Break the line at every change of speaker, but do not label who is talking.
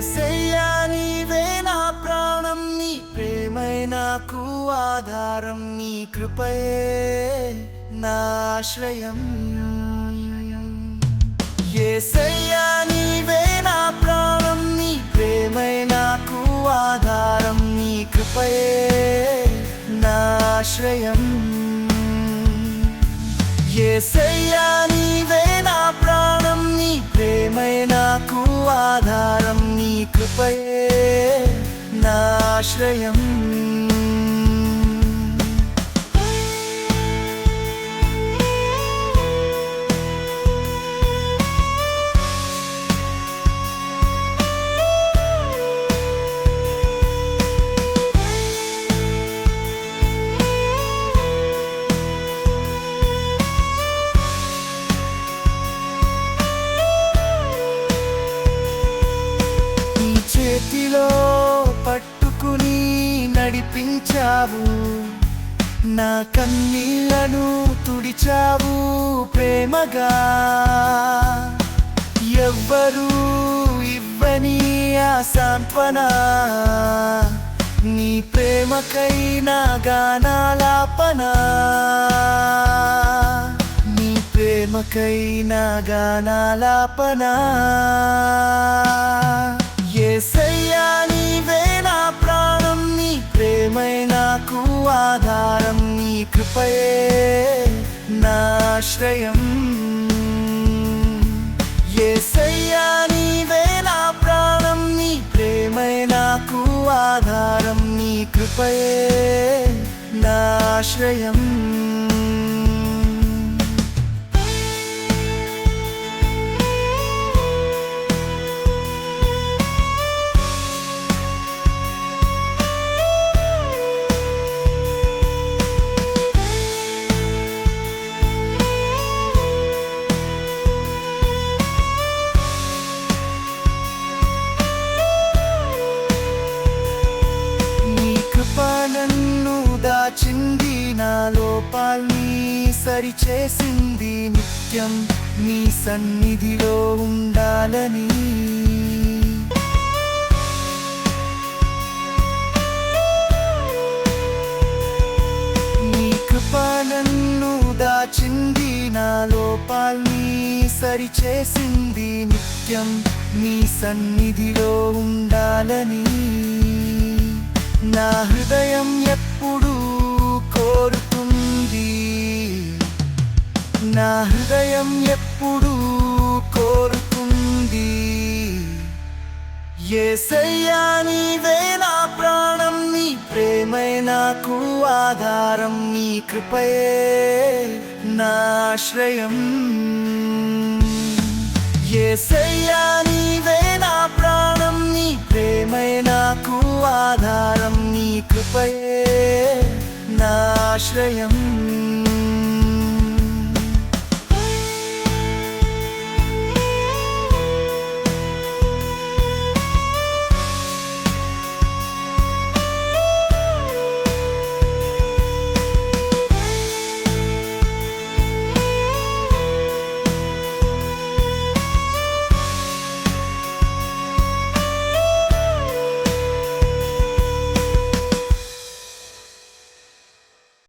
యేసయ్యా నీవే నా ప్రాణం, నీ ప్రేమే నాకు ఆధారం, నీ కృపయే నా ఆశ్రయం. యేసయ్యా నీవే నా ప్రాణం, నీ ప్రేమే నాకు ఆధారం, నీ కృపయే నా ఆశ్రయం. యేసయ్యా నీవే నా ప్రాణం, నీ ప్రేమే నాకు ఆధారం, నీ కృపయే నా ఆశ్రయం. చేతిలో పట్టుకుని నడిపించావు, నా కన్నీళ్లను తుడిచావు ప్రేమగా. ఎవ్వరూ ఇవ్వని ఆ సాంత్వన, నీ ప్రేమకై నా గానాలాపన, నీ ప్రేమకై నా గానాలాపన. యేసయ్యా నీవే నా ప్రాణం, నీ ప్రేమే నాకు ఆధారం, నీ కృపయే నా ఆశ్రయం. యేసయ్యా నీవే నా ప్రాణం, నీ ప్రేమే నాకు ఆధారం, నీ కృపయే నా ఆశ్రయం. నన్ను దాచింది, నా లోపాల్ని సరిచేసింది, నిత్యం నీ సన్నిధిలో ఉండాలని. నీ కృప నన్ను దాచింది, నా లోపాల్ని సరిచేసింది, నిత్యం నీ సన్నిధిలో ఉండాలని. నా హృదయం ఎప్పుడూ కోరుతుంది, నా హృదయం ఎప్పుడూ కోరుతుంది. యేసయ్యా నీవే నా ప్రాణం, నీ ప్రేమే నాకు ఆధారం, నీ కృపయే నా ఆశ్రయం. యేసయ్యా నీవే నా ప్రాణం, నీ ప్రేమే నాకు ఆధారం, నీ కృపయే నా ఆశ్రయం.